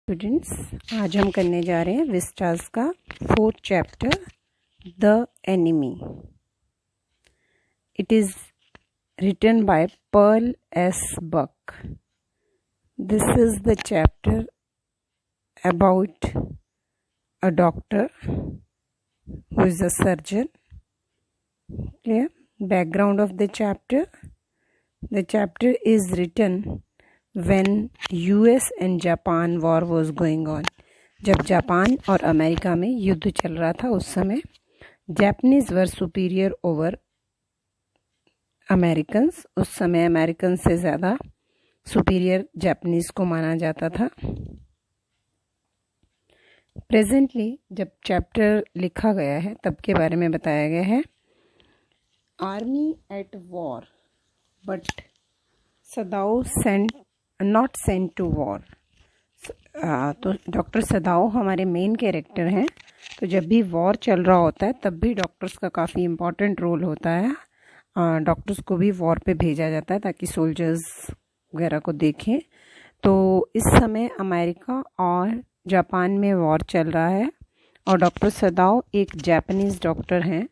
Students, आज हम करने जा रहे हैं विस्टास का 4th chapter the enemy. It is written by Pearl S. Buck. This is the chapter about a doctor who is a surgeon. Clear? Background of the chapter. The chapter is written when US and Japan war was going on. जब Japan और America में युद्ध चल रहा था उस समय Japanese वर superior over Americans. उस समय अमेरिकन से ज़्यादा सुपीरियर जापानीज को माना जाता था। प्रेजेंटली जब चैप्टर लिखा गया है तब के बारे में बताया गया है। Army at war but Sadao not sent to war. तो डॉक्टर सदाओ हमारे मेन कैरेक्टर हैं। तो जब भी वॉर चल रहा होता है तब भी डॉक्टर्स का काफ़ी इम्पोर्टेंट रोल होता है। डॉक्टर्स को भी वॉर पे भेजा जाता है ताकि सोल्जर्स वगैरह को देखें। तो इस समय अमेरिका और जापान में वॉर चल रहा है और डॉक्टर सदाओ एक जापानीज़ डॉक्टर हैं।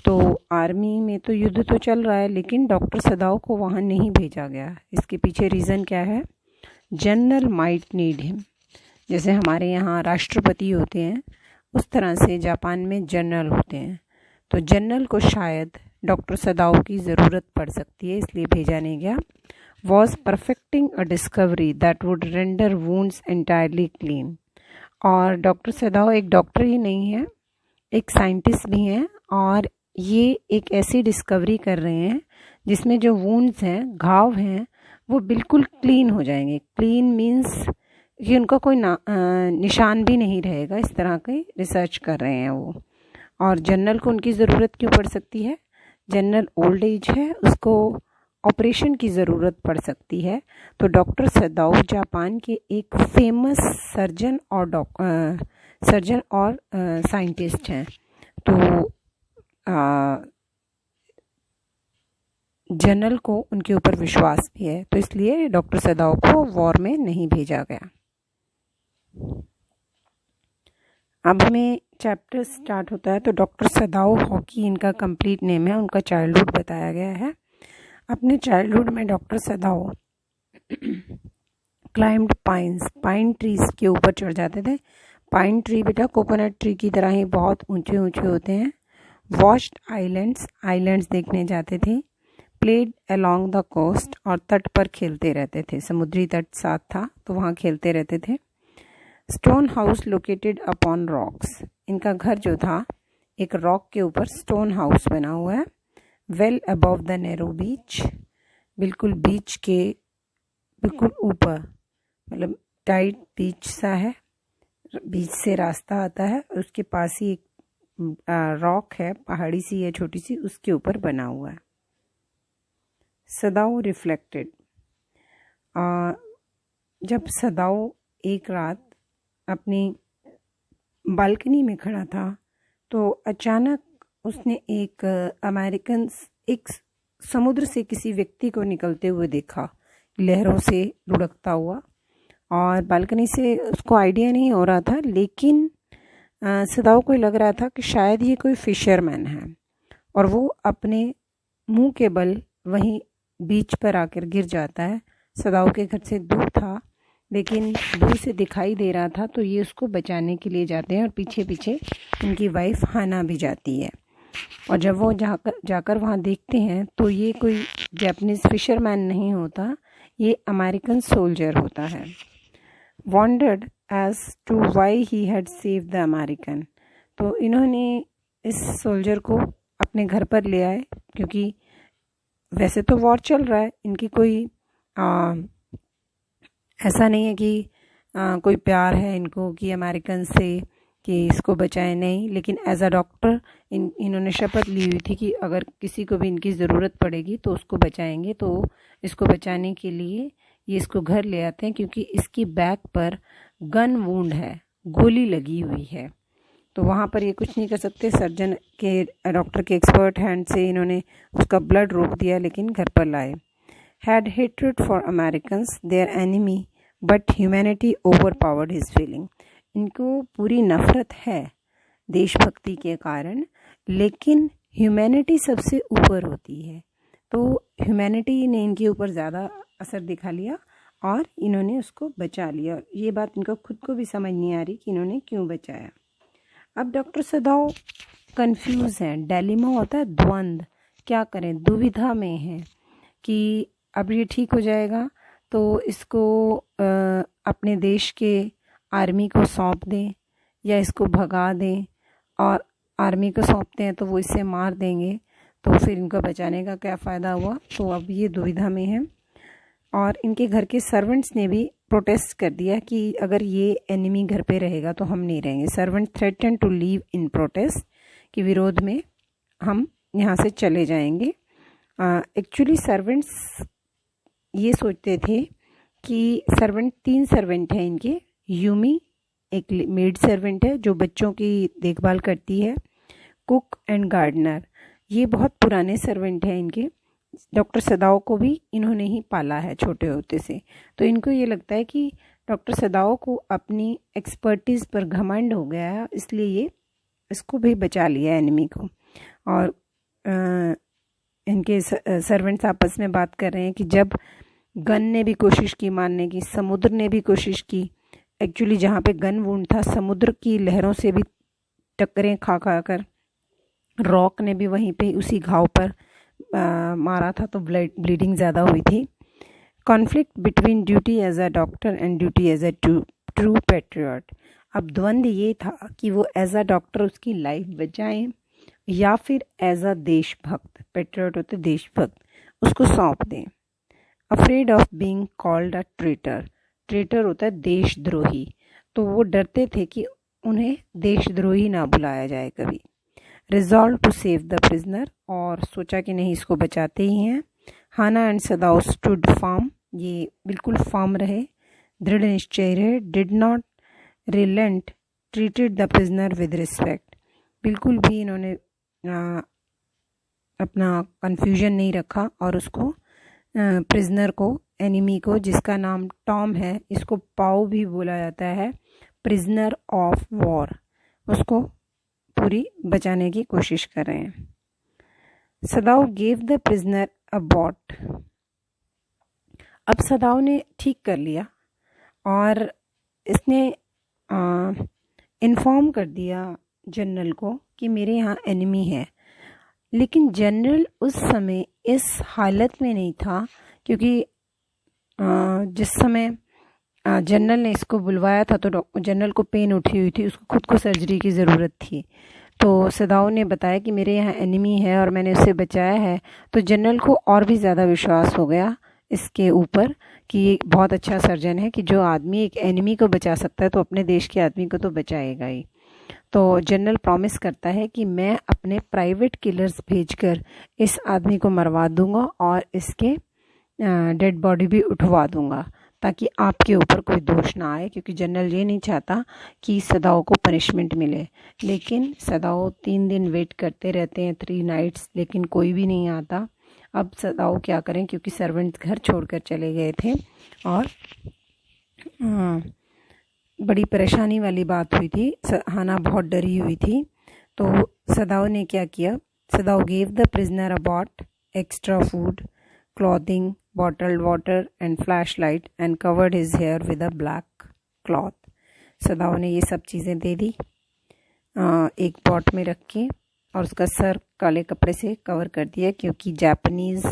तो आर्मी में तो युद्ध तो चल रहा है लेकिन डॉक्टर सदाओ को वहाँ नहीं भेजा गया। इसके पीछे रीज़न क्या है? General might need him. जैसे हमारे यहाँ राष्ट्रपति होते हैं उस तरह से जापान में जनरल होते हैं। तो जनरल को शायद डॉक्टर सदाओ की ज़रूरत पड़ सकती है, इसलिए भेजा नहीं गया। Was perfecting a discovery that would render wounds entirely clean. और डॉक्टर सदाओ एक डॉक्टर ही नहीं है, एक साइंटिस्ट भी हैं और ये एक ऐसी डिस्कवरी कर रहे हैं जिसमें जो वुंड्स हैं, घाव हैं, वो बिल्कुल क्लीन हो जाएंगे। क्लीन मीन्स कि उनका कोई निशान भी नहीं रहेगा। इस तरह की रिसर्च कर रहे हैं वो। और जनरल को उनकी ज़रूरत क्यों पड़ सकती है? जनरल ओल्ड एज है, उसको ऑपरेशन की ज़रूरत पड़ सकती है। तो डॉक्टर सदाओ जापान के एक फेमस सर्जन और साइंटिस्ट हैं। तो जनरल को उनके ऊपर विश्वास भी है, तो इसलिए डॉक्टर सदाओ को वॉर में नहीं भेजा गया। अब हमें चैप्टर स्टार्ट होता है। तो डॉक्टर सदाओ हॉकी इनका कंप्लीट नेम है, उनका चाइल्डहुड बताया गया है। अपने चाइल्डहुड में डॉक्टर सदाओ क्लाइम्ड पाइन ट्रीज के ऊपर चढ़ जाते थे। पाइन ट्री बेटा कोकोनट ट्री की तरह ही बहुत ऊंचे ऊंचे होते हैं। वॉच्ड आइलैंड्स देखने जाते थे। प्लेड अलोंग द कोस्ट और तट पर खेलते रहते थे। समुद्री तट साथ था तो वहाँ खेलते रहते थे। Stone house located upon rocks. इनका घर जो था एक रॉक के ऊपर स्टोन हाउस बना हुआ है। वेल अबव द नैरो बीच, बिल्कुल बीच के बिल्कुल ऊपर, मतलब टाइट बीच सा है, बीच से रास्ता आता है, उसके पास ही एक रॉक है, पहाड़ी सी है छोटी सी, उसके ऊपर बना हुआ है। सदाओ रिफ्लेक्टेड। जब सदाओ एक रात अपनी बालकनी में खड़ा था तो अचानक उसने एक एक समुद्र से किसी व्यक्ति को निकलते हुए देखा, लहरों से लुढ़कता हुआ। और बालकनी से उसको आइडिया नहीं हो रहा था, लेकिन सदाओ को लग रहा था कि शायद ये कोई फिशरमैन है। और वो अपने मुंह के बल वहीं बीच पर आकर गिर जाता है। सदाओ के घर से दूर था लेकिन दूर से दिखाई दे रहा था, तो ये उसको बचाने के लिए जाते हैं और पीछे पीछे उनकी वाइफ हाना भी जाती है। और जब वो जाकर वहाँ देखते हैं तो ये कोई जापानीज फिशरमैन नहीं होता, ये अमेरिकन सोल्जर होता है। Wondered as to why he had saved the American. तो इन्होंने इस सोल्जर को अपने घर पर ले आए, क्योंकि वैसे तो वॉर चल रहा है, इनकी कोई ऐसा नहीं है कि कोई प्यार है इनको कि अमेरिकन से कि इसको बचाए, नहीं। लेकिन एज अ डॉक्टर इन्होंने शपथ ली हुई थी कि अगर किसी को भी इनकी ज़रूरत पड़ेगी तो उसको बचाएंगे। तो इसको बचाने के लिए ये इसको घर ले आते हैं, क्योंकि इसकी बैक पर गन वुंड है, गोली लगी हुई है। तो वहाँ पर ये कुछ नहीं कर सकते। सर्जन के, डॉक्टर के एक्सपर्ट हैंड से इन्होंने उसका ब्लड रोक दिया, लेकिन घर पर लाए। Had hatred for Americans, their enemy but humanity overpowered his feeling. इनको पूरी नफरत है देशभक्ति के कारण, लेकिन ह्यूमैनिटी सबसे ऊपर होती है। तो ह्यूमैनिटी ने इनके ऊपर ज़्यादा असर दिखा लिया और इन्होंने उसको बचा लिया। ये बात इनको खुद को भी समझ नहीं आ रही कि इन्होंने क्यों बचाया। अब डॉक्टर सदाव कंफ्यूज हैं, डायलेमा होता है द्वंद्व, क्या करें, दुविधा में हैं कि अब ये ठीक हो जाएगा तो इसको अपने देश के आर्मी को सौंप दें या इसको भगा दें, और आर्मी को सौंपते हैं तो वो इसे मार देंगे, तो फिर इनको बचाने का क्या फ़ायदा हुआ। तो अब ये दुविधा में है। और इनके घर के सर्वेंट्स ने भी प्रोटेस्ट कर दिया कि अगर ये एनिमी घर पे रहेगा तो हम नहीं रहेंगे। Servant threaten to leave in protest, कि विरोध में हम यहाँ से चले जाएंगे। एक्चुअली सर्वेंट्स ये सोचते थे कि सर्वेंट 3 सर्वेंट हैं इनके। यूमी एक मेड सर्वेंट है जो बच्चों की देखभाल करती है, कुक एंड गार्डनर, ये बहुत पुराने सर्वेंट हैं इनके। डॉक्टर सदाव को भी इन्होंने ही पाला है छोटे होते से, तो इनको ये लगता है कि डॉक्टर सदाव को अपनी एक्सपर्टीज़ पर घमंड हो गया है, इसलिए ये इसको भी बचा लिया एनिमी को। और इनके सर्वेंट्स आपस में बात कर रहे हैं कि जब गन ने भी कोशिश की मारने की, समुद्र ने भी कोशिश की, एक्चुअली जहाँ पे गन वुंड था समुद्र की लहरों से भी टक्करें खा खा कर, रॉक ने भी वहीं पे उसी घाव पर मारा था तो ब्लीडिंग ज़्यादा हुई थी। Conflict between duty as a doctor and duty as a true patriot. अब द्वंद्व ये था कि वो एज अ डॉक्टर उसकी लाइफ बचाएं या फिर एज अ देशभक्त, पैट्रियट होते देशभक्त, उसको सौंप दें। Afraid of being called a traitor, traitor होता है देशद्रोही, तो वो डरते थे कि उन्हें देशद्रोही ना बुलाया जाए कभी। Resolve to save the prisoner, और सोचा कि नहीं इसको बचाते ही हैं। Hana and Sadao stood firm, ये बिल्कुल फर्म रहे, दृढ़ निश्चय रहे। Did not relent, treated the prisoner with respect, बिल्कुल भी इन्होंने अपना कन्फ्यूजन नहीं रखा और उसको प्रिजनर को, एनिमी को, जिसका नाम टॉम है, इसको पाओ भी बोला जाता है, प्रिजनर ऑफ वॉर, उसको पूरी बचाने की कोशिश कर रहे हैं। Sadao gave the prisoner a boat, अब सदाव ने ठीक कर लिया और इसने इन्फॉर्म कर दिया जनरल को कि मेरे यहाँ एनिमी है। लेकिन जनरल उस समय इस हालत में नहीं था, क्योंकि जिस समय जनरल ने इसको बुलवाया था तो जनरल को पेन उठी हुई थी, उसको खुद को सर्जरी की ज़रूरत थी। तो सदाव ने बताया कि मेरे यहाँ एनिमी है और मैंने उसे बचाया है, तो जनरल को और भी ज़्यादा विश्वास हो गया इसके ऊपर कि ये बहुत अच्छा सर्जन है, कि जो आदमी एक एनिमी को बचा सकता है तो अपने देश के आदमी को तो बचाएगा ही। तो जनरल प्रॉमिस करता है कि मैं अपने प्राइवेट किलर्स भेजकर इस आदमी को मरवा दूंगा और इसके डेड बॉडी भी उठवा दूंगा, ताकि आपके ऊपर कोई दोष ना आए, क्योंकि जनरल ये नहीं चाहता कि सदाव को पनिशमेंट मिले। लेकिन सदाव 3 दिन वेट करते रहते हैं, 3 नाइट्स, लेकिन कोई भी नहीं आता। अब सदाव क्या करें, क्योंकि सर्वेंट्स घर छोड़कर चले गए थे और बड़ी परेशानी वाली बात हुई थी, हाना बहुत डरी हुई थी। तो सदाव ने क्या किया, Sadao gave the prisoner a boat, extra food, clothing, bottled water and flashlight and covered his hair with a black cloth. सदाव ने ये सब चीज़ें दे दी एक पॉट में रख के, और उसका सर काले कपड़े से कवर कर दिया, क्योंकि जापानीज़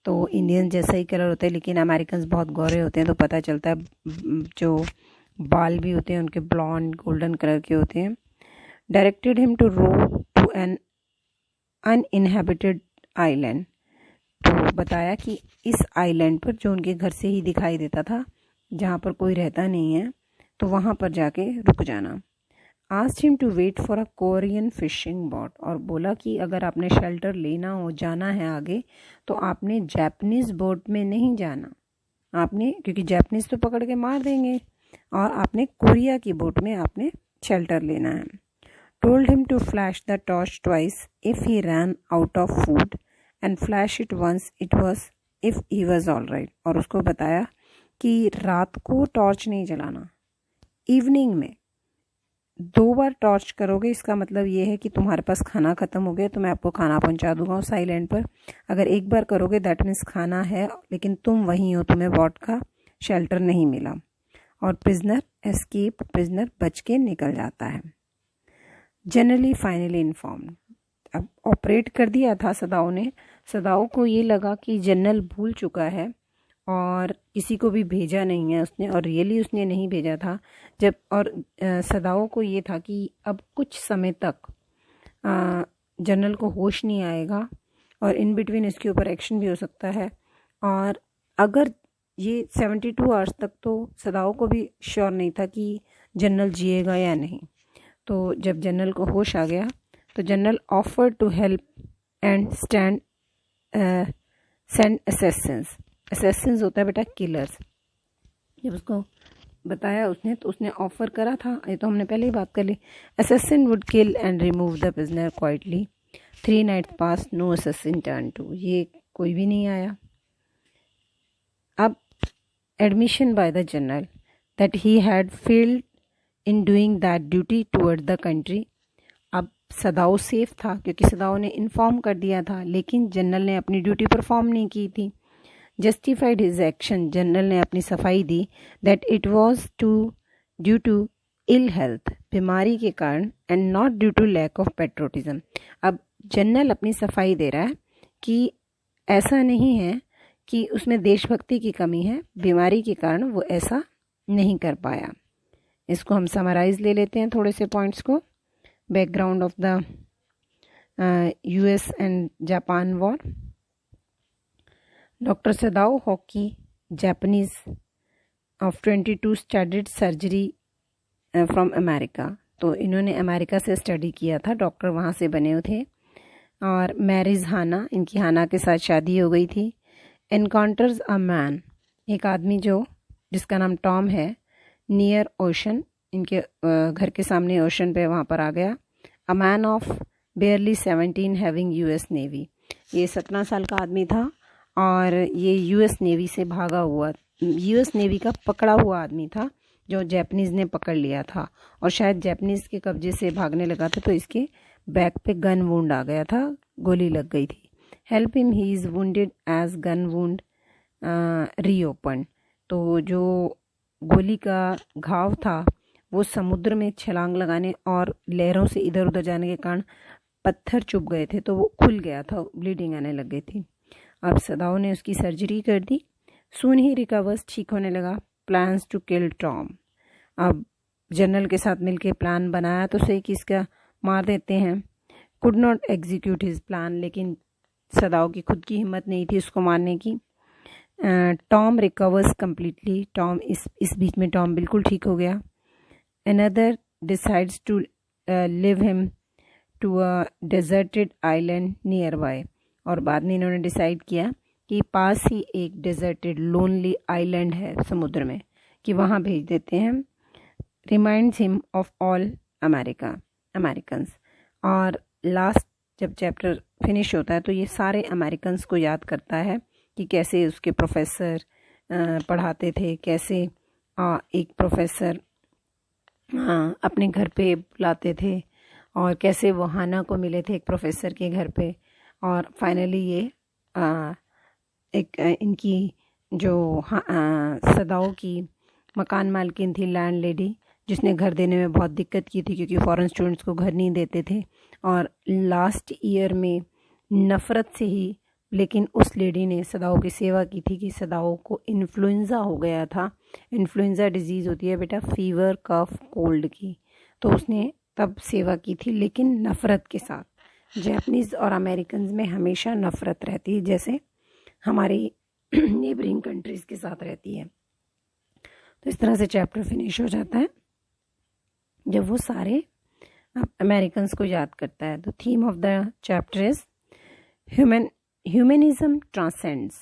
तो इंडियन जैसा ही कलर होता है, लेकिन अमेरिकन्स बहुत गोरे होते हैं, तो पता चलता है जो बाल भी होते हैं उनके ब्लॉन्ड गोल्डन कलर के होते हैं। Directed him to row to an uninhabited island, तो बताया कि इस आइलैंड पर, जो उनके घर से ही दिखाई देता था, जहाँ पर कोई रहता नहीं है, तो वहाँ पर जाके रुक जाना। Asked him to wait for a Korean fishing boat, और बोला कि अगर आपने शेल्टर लेना हो, जाना है आगे, तो आपने जापानीज़ बोट में नहीं जाना, आपने, क्योंकि जापानीज़ तो पकड़ के मार देंगे, और आपने कोरिया की बोट में आपने शेल्टर लेना है। Told him to flash the torch twice if he ran out of food and flash it once it was if he was all right, और उसको बताया कि रात को टॉर्च नहीं जलाना, इवनिंग में 2 बार टॉर्च करोगे इसका मतलब ये है कि तुम्हारे पास खाना ख़त्म हो गया तो मैं आपको खाना पहुंचा दूंगा उस आइलैंड पर। अगर 1 बार करोगे दैट मीन्स खाना है लेकिन तुम वहीं हो, तुम्हें वॉट का शेल्टर नहीं मिला। और प्रिजनर एस्केप, प्रिजनर बच के निकल जाता है। जनरली फाइनली इन्फॉर्म्ड, अब ऑपरेट कर दिया था सदाओ ने। सदाओ को ये लगा कि जनरल भूल चुका है और किसी को भी भेजा नहीं है उसने, और रियली उसने नहीं भेजा था जब, और सदाओ को ये था कि अब कुछ समय तक जनरल को होश नहीं आएगा और इन बिटवीन इसके ऊपर एक्शन भी हो सकता है। और अगर ये 72 आवर्स तक तो सदाओ को भी श्योर नहीं था कि जनरल जिएगा या नहीं। तो जब जनरल को होश आ गया तो general offer to help and send assassins. Assassins होता है बेटा किलर्स। जब उसको बताया उसने तो उसने ऑफर करा था, ये तो हमने पहले ही बात कर ली। Assassin would kill and remove the prisoner quietly. 3 nights pass, no assassin turn to, ये कोई भी नहीं आया। अब admission by the general that he had failed in doing that duty toward the country. अब सदाओ सेफ था क्योंकि सदाओ ने इन्फॉर्म कर दिया था, लेकिन जनरल ने अपनी ड्यूटी परफॉर्म नहीं की थी। जस्टिफाइड हिज एक्शन, जनरल ने अपनी सफाई दी, that it was due to ill health, बीमारी के कारण, and not due to lack of patriotism. अब जनरल अपनी सफाई दे रहा है कि ऐसा नहीं है कि उसमें देशभक्ति की कमी है, बीमारी के कारण वो ऐसा नहीं कर पाया। इसको हम समराइज ले लेते हैं थोड़े से पॉइंट्स को। Background of the US and Japan war. Doctor Sadao hockey, Japanese of 22 studied surgery from America. तो इन्होंने अमेरिका से स्टडी किया था, डॉक्टर वहाँ से बने हुए थे। और मैरिज हाना, इनकी हाना के साथ शादी हो गई थी। एनकाउंटर्स अ मैन, एक आदमी जो जिसका नाम टॉम है, नियर ओशन, इनके घर के सामने ओशन पे वहाँ पर आ गया। A man of बेयरली 17 having US navy, ये 17 साल का आदमी था और ये US नेवी से भागा हुआ, US नेवी का पकड़ा हुआ आदमी था जो जैपनीज़ ने पकड़ लिया था, और शायद जैपनीज़ के कब्जे से भागने लगा था तो इसके बैक पे गन वुंड आ गया था, गोली लग गई थी। Help him, he is wounded as gun wound reopen. तो जो गोली का घाव था वो समुद्र में छलांग लगाने और लहरों से इधर उधर जाने के कारण पत्थर चुभ गए थे तो वो खुल गया था, ब्लीडिंग आने लग गई थी। अब सदाओ ने उसकी सर्जरी कर दी। सून ही रिकवर्स, ठीक होने लगा। प्लान्स टू किल टॉम, अब जनरल के साथ मिलके प्लान बनाया तो सही कि इसका मार देते हैं। Could not execute his plan, लेकिन सदाओ की खुद की हिम्मत नहीं थी उसको मारने की। टॉम रिकवर्स कम्प्लीटली, टॉम इस बीच में टॉम बिल्कुल ठीक हो गया। Another decides to leave him to a deserted island nearby, और बाद में इन्होंने डिसाइड किया कि पास ही एक डेजर्टेड लोनली आइलैंड है समुद्र में, कि वहाँ भेज देते हैं। Reminds him of all Americans, और लास्ट जब चैप्टर फिनिश होता है तो ये सारे अमेरिकन्स को याद करता है कि कैसे उसके प्रोफेसर पढ़ाते थे, कैसे एक प्रोफेसर अपने घर पे बुलाते थे, और कैसे वो हाना को मिले थे एक प्रोफेसर के घर पे। और फाइनली ये एक इनकी जो सदाओ की मकान मालकिन थी, लैंड लेडी, जिसने घर देने में बहुत दिक्कत की थी क्योंकि फॉरेन स्टूडेंट्स को घर नहीं देते थे, और लास्ट ईयर में नफ़रत से ही, लेकिन उस लेडी ने सदाओ की सेवा की थी कि सदाओ को इन्फ्लुएंज़ा हो गया था। इन्फ्लुएंज़ा डिजीज़ होती है बेटा फीवर, कफ, कोल्ड की, तो उसने तब सेवा की थी, लेकिन नफ़रत के साथ। जैपनीज़ और अमेरिकन्स में हमेशा नफ़रत रहती है, जैसे हमारी नेबरिंग कंट्रीज़ के साथ रहती है। तो इस तरह से चैप्टर फिनिश हो जाता है जब वो सारे अमेरिकन्स को याद करता है। The theme of the chapter is humanism transcends,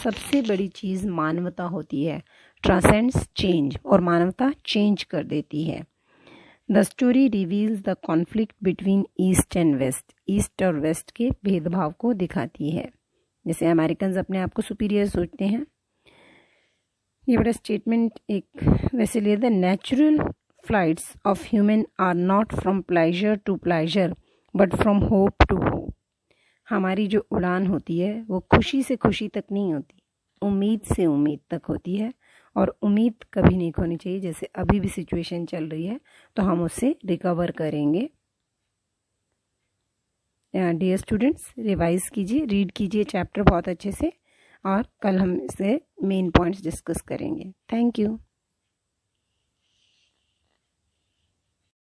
सबसे बड़ी चीज़ मानवता होती है। ट्रांसेंड्स चेंज, और मानवता चेंज कर देती है। The story reveals the conflict between east and west, east और वेस्ट के भेदभाव को दिखाती है। जैसे अमेरिकन्स अपने आप को सुपीरियर सोचते हैं। ये बड़ा स्टेटमेंट एक वैसे लिए the natural flights of human are not from pleasure to pleasure but from hope to hope. हमारी जो उड़ान होती है वो खुशी से खुशी तक नहीं होती, उम्मीद से उम्मीद तक होती है, और उम्मीद कभी नहीं खोनी चाहिए। जैसे अभी भी सिचुएशन चल रही है तो हम उससे रिकवर करेंगे। डियर स्टूडेंट्स, रिवाइज कीजिए, रीड कीजिए चैप्टर बहुत अच्छे से, और कल हम इसे मेन पॉइंट्स डिस्कस करेंगे। Thank you.